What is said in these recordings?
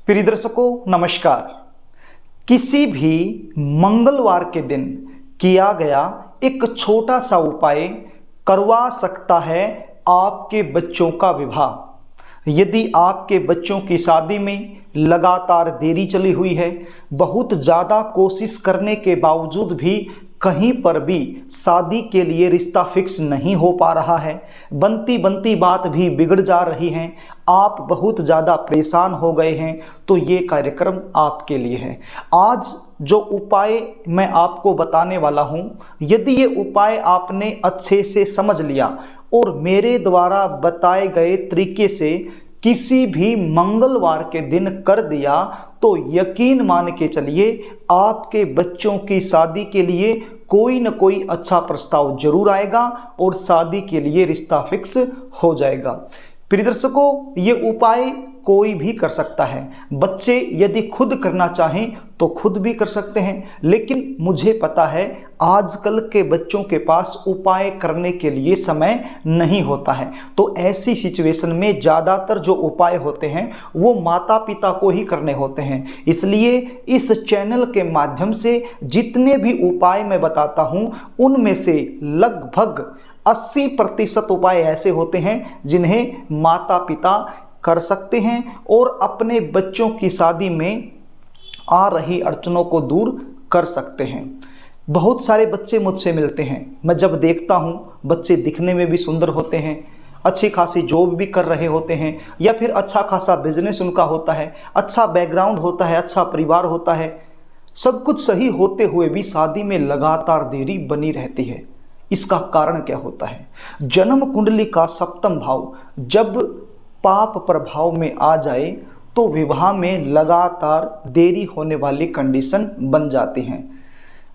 प्रिय दर्शकों नमस्कार। किसी भी मंगलवार के दिन किया गया एक छोटा सा उपाय करवा सकता है आपके बच्चों का विवाह। यदि आपके बच्चों की शादी में लगातार देरी चली हुई है, बहुत ज़्यादा कोशिश करने के बावजूद भी कहीं पर भी शादी के लिए रिश्ता फिक्स नहीं हो पा रहा है, बनती बनती बात भी बिगड़ जा रही है, आप बहुत ज़्यादा परेशान हो गए हैं, तो ये कार्यक्रम आपके लिए है। आज जो उपाय मैं आपको बताने वाला हूँ, यदि ये उपाय आपने अच्छे से समझ लिया और मेरे द्वारा बताए गए तरीके से किसी भी मंगलवार के दिन कर दिया, तो यकीन मान के चलिए आपके बच्चों की शादी के लिए कोई न कोई अच्छा प्रस्ताव जरूर आएगा और शादी के लिए रिश्ता फिक्स हो जाएगा। प्रिय दर्शकों, ये उपाय कोई भी कर सकता है। बच्चे यदि खुद करना चाहें तो खुद भी कर सकते हैं, लेकिन मुझे पता है आजकल के बच्चों के पास उपाय करने के लिए समय नहीं होता है। तो ऐसी सिचुएशन में ज़्यादातर जो उपाय होते हैं वो माता पिता को ही करने होते हैं। इसलिए इस चैनल के माध्यम से जितने भी उपाय मैं बताता हूँ, उनमें से लगभग 80% उपाय ऐसे होते हैं जिन्हें माता पिता कर सकते हैं और अपने बच्चों की शादी में आ रही अड़चनों को दूर कर सकते हैं। बहुत सारे बच्चे मुझसे मिलते हैं, मैं जब देखता हूँ बच्चे दिखने में भी सुंदर होते हैं, अच्छी खासी जॉब भी कर रहे होते हैं, या फिर अच्छा खासा बिजनेस उनका होता है, अच्छा बैकग्राउंड होता है, अच्छा परिवार होता है, सब कुछ सही होते हुए भी शादी में लगातार देरी बनी रहती है। इसका कारण क्या होता है? जन्म कुंडली का सप्तम भाव जब पाप प्रभाव में आ जाए तो विवाह में लगातार देरी होने वाली कंडीशन बन जाती हैं।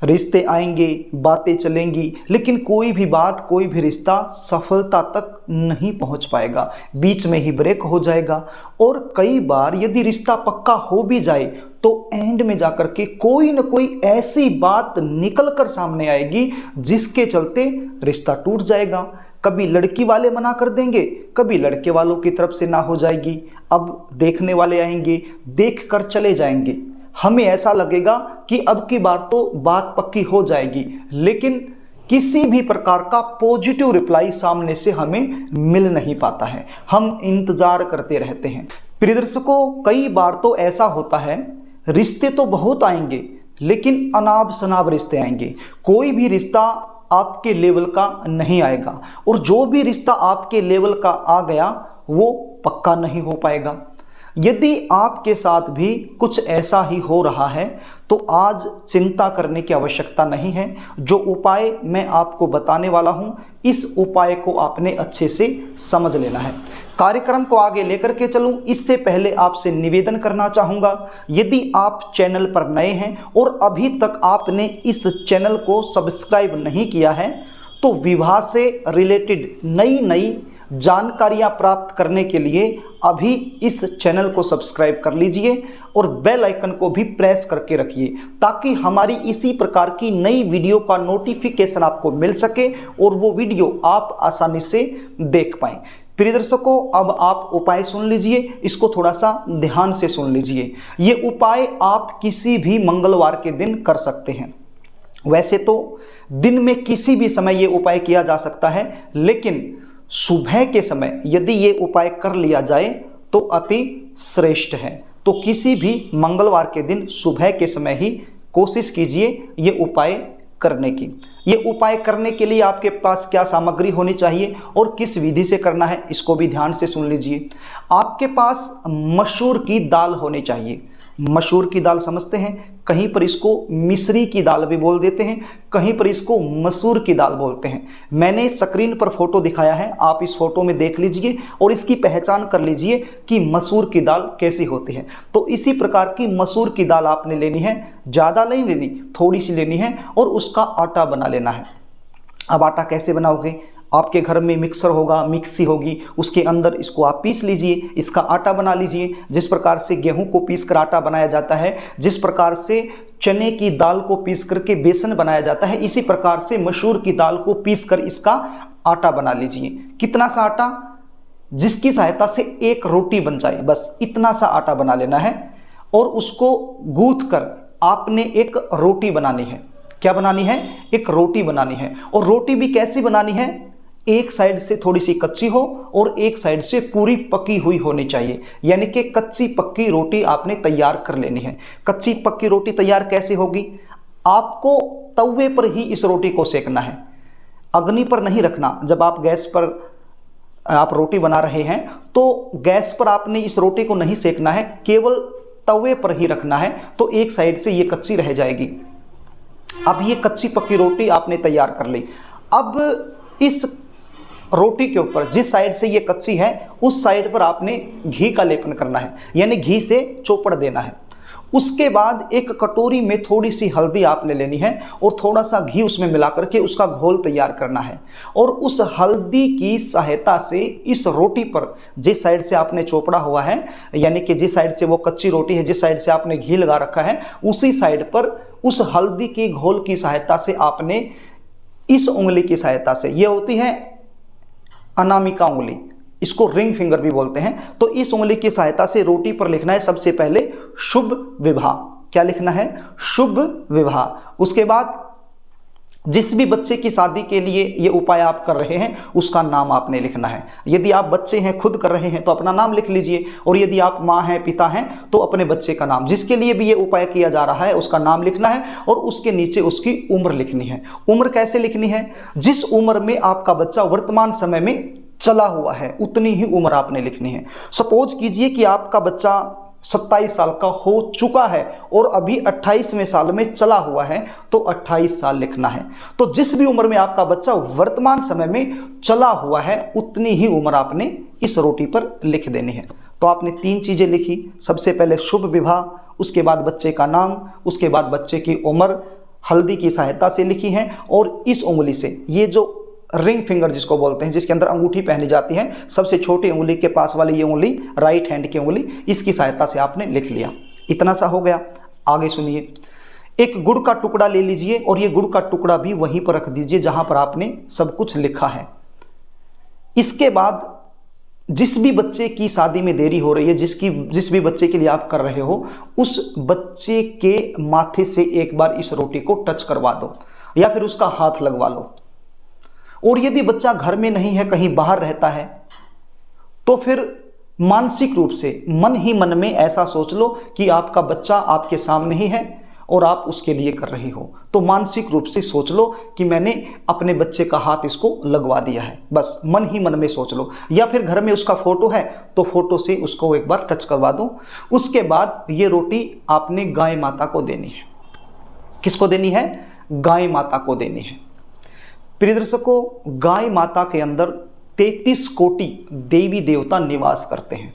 रिश्ते आएंगे, बातें चलेंगी, लेकिन कोई भी बात, कोई भी रिश्ता सफलता तक नहीं पहुंच पाएगा, बीच में ही ब्रेक हो जाएगा। और कई बार यदि रिश्ता पक्का हो भी जाए तो एंड में जाकर के कोई न कोई ऐसी बात निकल कर सामने आएगी जिसके चलते रिश्ता टूट जाएगा। कभी लड़की वाले मना कर देंगे, कभी लड़के वालों की तरफ से ना हो जाएगी। अब देखने वाले आएंगे, देख कर चले जाएंगे, हमें ऐसा लगेगा कि अब की बार तो बात पक्की हो जाएगी, लेकिन किसी भी प्रकार का पॉजिटिव रिप्लाई सामने से हमें मिल नहीं पाता है, हम इंतजार करते रहते हैं। प्रिय दर्शकों, कई बार तो ऐसा होता है रिश्ते तो बहुत आएंगे लेकिन अनाब शनाब रिश्ते आएंगे, कोई भी रिश्ता आपके लेवल का नहीं आएगा, और जो भी रिश्ता आपके लेवल का आ गया वो पक्का नहीं हो पाएगा। यदि आपके साथ भी कुछ ऐसा ही हो रहा है तो आज चिंता करने की आवश्यकता नहीं है। जो उपाय मैं आपको बताने वाला हूं, इस उपाय को आपने अच्छे से समझ लेना है। कार्यक्रम को आगे लेकर के चलूं, इससे पहले आपसे निवेदन करना चाहूँगा, यदि आप चैनल पर नए हैं और अभी तक आपने इस चैनल को सब्सक्राइब नहीं किया है, तो विवाह से रिलेटेड नई नई जानकारियां प्राप्त करने के लिए अभी इस चैनल को सब्सक्राइब कर लीजिए और बेल आइकन को भी प्रेस करके रखिए, ताकि हमारी इसी प्रकार की नई वीडियो का नोटिफिकेशन आपको मिल सके और वो वीडियो आप आसानी से देख पाएं। प्रिय दर्शकों, अब आप उपाय सुन लीजिए, इसको थोड़ा सा ध्यान से सुन लीजिए। ये उपाय आप किसी भी मंगलवार के दिन कर सकते हैं। वैसे तो दिन में किसी भी समय ये उपाय किया जा सकता है, लेकिन सुबह के समय यदि ये उपाय कर लिया जाए तो अति श्रेष्ठ है। तो किसी भी मंगलवार के दिन सुबह के समय ही कोशिश कीजिए ये उपाय करने की। ये उपाय करने के लिए आपके पास क्या सामग्री होनी चाहिए और किस विधि से करना है, इसको भी ध्यान से सुन लीजिए। आपके पास मसूर की दाल होनी चाहिए। मसूर की दाल समझते हैं, कहीं पर इसको मिश्री की दाल भी बोल देते हैं, कहीं पर इसको मसूर की दाल बोलते हैं। मैंने स्क्रीन पर फोटो दिखाया है, आप इस फोटो में देख लीजिए और इसकी पहचान कर लीजिए कि मसूर की दाल कैसी होती है। तो इसी प्रकार की मसूर की दाल आपने लेनी है, ज़्यादा नहीं लेनी, थोड़ी सी लेनी है, और उसका आटा बना लेना है। अब आटा कैसे बनाओगे? आपके घर में मिक्सर होगा, मिक्सी होगी, उसके अंदर इसको आप पीस लीजिए, इसका आटा बना लीजिए। जिस प्रकार से गेहूं को पीस कर आटा बनाया जाता है, जिस प्रकार से चने की दाल को पीस करके बेसन बनाया जाता है, इसी प्रकार से मसूर की दाल को पीस कर इसका आटा बना लीजिए। कितना सा आटा? जिसकी सहायता से एक रोटी बन जाए, बस इतना सा आटा बना लेना है। और उसको गूंथ कर आपने एक रोटी बनानी है। क्या बनानी है? एक रोटी बनानी है। और रोटी भी कैसी बनानी है? एक साइड से थोड़ी सी कच्ची हो और एक साइड से पूरी पकी हुई होनी चाहिए, यानी कि कच्ची पक्की रोटी आपने तैयार कर लेनी है। कच्ची पक्की रोटी तैयार कैसे होगी? आपको तवे पर ही इस रोटी को सेकना है, अग्नि पर नहीं रखना। जब आप गैस पर आप रोटी बना रहे हैं तो गैस पर आपने इस रोटी को नहीं सेकना है, केवल तवे पर ही रखना है, तो एक साइड से ये कच्ची रह जाएगी। अब ये कच्ची पक्की रोटी आपने तैयार कर ली। अब इस रोटी के ऊपर जिस साइड से ये कच्ची है उस साइड पर आपने घी का लेपन करना है, यानी घी से चौपड़ देना है। उसके बाद एक कटोरी में थोड़ी सी हल्दी आपने लेनी है और थोड़ा सा घी उसमें मिला करके उसका घोल तैयार करना है। और उस हल्दी की सहायता से इस रोटी पर जिस साइड से आपने चौपड़ा हुआ है, यानी कि जिस साइड से वो कच्ची रोटी है, जिस साइड से आपने घी लगा रखा है, उसी साइड पर उस हल्दी की घोल की सहायता से आपने इस उंगली की सहायता से, ये होती है अनामिका उंगली, इसको रिंग फिंगर भी बोलते हैं, तो इस उंगली की सहायता से रोटी पर लिखना है सबसे पहले शुभ विवाह। क्या लिखना है? शुभ विवाह। उसके बाद जिस भी बच्चे की शादी के लिए ये उपाय आप कर रहे हैं उसका नाम आपने लिखना है। यदि आप बच्चे हैं, खुद कर रहे हैं, तो अपना नाम लिख लीजिए, और यदि आप माँ हैं, पिता हैं, तो अपने बच्चे का नाम, जिसके लिए भी ये उपाय किया जा रहा है उसका नाम लिखना है और उसके नीचे उसकी उम्र लिखनी है। उम्र कैसे लिखनी है? जिस उम्र में आपका बच्चा वर्तमान समय में चला हुआ है उतनी ही उम्र आपने लिखनी है। सपोज कीजिए कि आपका बच्चा 27 साल का हो चुका है और अभी 28वें साल में चला हुआ है, तो 28 साल लिखना है। तो जिस भी उम्र में आपका बच्चा वर्तमान समय में चला हुआ है उतनी ही उम्र आपने इस रोटी पर लिख देनी है। तो आपने 3 चीज़ें लिखी, सबसे पहले शुभ विवाह, उसके बाद बच्चे का नाम, उसके बाद बच्चे की उम्र हल्दी की सहायता से लिखी है, और इस उंगली से, ये जो रिंग फिंगर जिसको बोलते हैं, जिसके अंदर अंगूठी पहनी जाती है, सबसे छोटी उंगली के पास वाली ये उंगली, राइट हैंड की उंगली, इसकी सहायता से आपने लिख लिया। इतना सा हो गया। आगे सुनिए, एक गुड़ का टुकड़ा ले लीजिए और ये गुड़ का टुकड़ा भी वहीं पर रख दीजिए जहां पर आपने सब कुछ लिखा है। इसके बाद जिस भी बच्चे की शादी में देरी हो रही है, जिस भी बच्चे के लिए आप कर रहे हो, उस बच्चे के माथे से एक बार इस रोटी को टच करवा दो या फिर उसका हाथ लगवा लो। और यदि बच्चा घर में नहीं है, कहीं बाहर रहता है, तो फिर मानसिक रूप से मन ही मन में ऐसा सोच लो कि आपका बच्चा आपके सामने ही है और आप उसके लिए कर रही हो। तो मानसिक रूप से सोच लो कि मैंने अपने बच्चे का हाथ इसको लगवा दिया है, बस मन ही मन में सोच लो। या फिर घर में उसका फोटो है तो फोटो से उसको एक बार टच करवा दो। उसके बाद ये रोटी आपने गाय माता को देनी है। किसको देनी है? गाय माता को देनी है। प्रिय दर्शकों, गाय माता के अंदर 33 कोटि देवी देवता निवास करते हैं,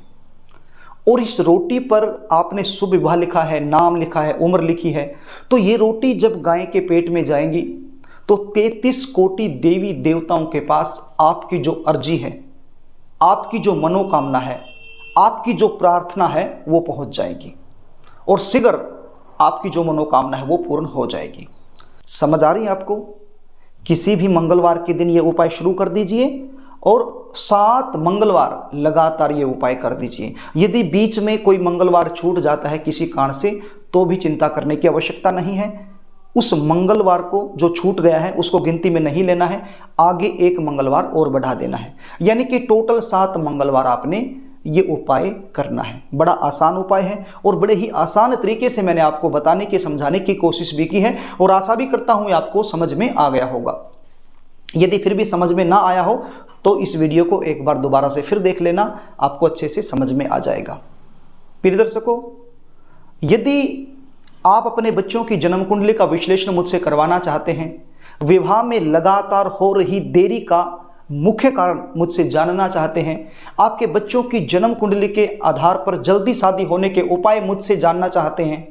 और इस रोटी पर आपने शुभ विवाह लिखा है, नाम लिखा है, उम्र लिखी है। तो ये रोटी जब गाय के पेट में जाएंगी तो 33 कोटि देवी देवताओं के पास आपकी जो अर्जी है, आपकी जो मनोकामना है, आपकी जो प्रार्थना है वो पहुंच जाएगी, और शीघ्र आपकी जो मनोकामना है वो पूर्ण हो जाएगी। समझ आ रही है आपको? किसी भी मंगलवार के दिन ये उपाय शुरू कर दीजिए और 7 मंगलवार लगातार ये उपाय कर दीजिए। यदि बीच में कोई मंगलवार छूट जाता है किसी कारण से, तो भी चिंता करने की आवश्यकता नहीं है। उस मंगलवार को जो छूट गया है उसको गिनती में नहीं लेना है, आगे 1 मंगलवार और बढ़ा देना है, यानी कि टोटल 7 मंगलवार आपने ये उपाय करना है। बड़ा आसान उपाय है और बड़े ही आसान तरीके से मैंने आपको बताने की, समझाने की कोशिश भी की है, और आशा भी करता हूँ आपको समझ में आ गया होगा। यदि फिर भी समझ में ना आया हो तो इस वीडियो को एक बार दोबारा से फिर देख लेना, आपको अच्छे से समझ में आ जाएगा। प्रिय दर्शकों, यदि आप अपने बच्चों की जन्म कुंडली का विश्लेषण मुझसे करवाना चाहते हैं, विवाह में लगातार हो रही देरी का मुख्य कारण मुझसे जानना चाहते हैं, आपके बच्चों की जन्म कुंडली के आधार पर जल्दी शादी होने के उपाय मुझसे जानना चाहते हैं,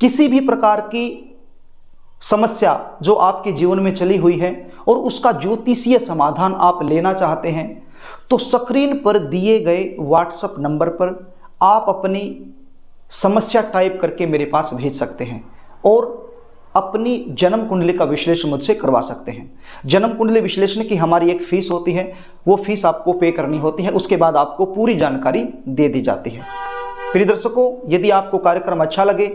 किसी भी प्रकार की समस्या जो आपके जीवन में चली हुई है और उसका ज्योतिषीय समाधान आप लेना चाहते हैं, तो स्क्रीन पर दिए गए व्हाट्सएप नंबर पर आप अपनी समस्या टाइप करके मेरे पास भेज सकते हैं और अपनी जन्म कुंडली का विश्लेषण मुझसे करवा सकते हैं। जन्म कुंडली विश्लेषण की हमारी एक फीस होती है, वो फीस आपको पे करनी होती है, उसके बाद आपको पूरी जानकारी दे दी जाती है। प्रिय दर्शकों, यदि आपको कार्यक्रम अच्छा लगे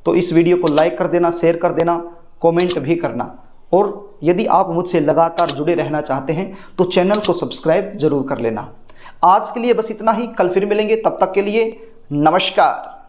तो इस वीडियो को लाइक कर देना, शेयर कर देना, कमेंट भी करना। और यदि आप मुझसे लगातार जुड़े रहना चाहते हैं तो चैनल को सब्सक्राइब जरूर कर लेना। आज के लिए बस इतना ही, कल फिर मिलेंगे, तब तक के लिए नमस्कार।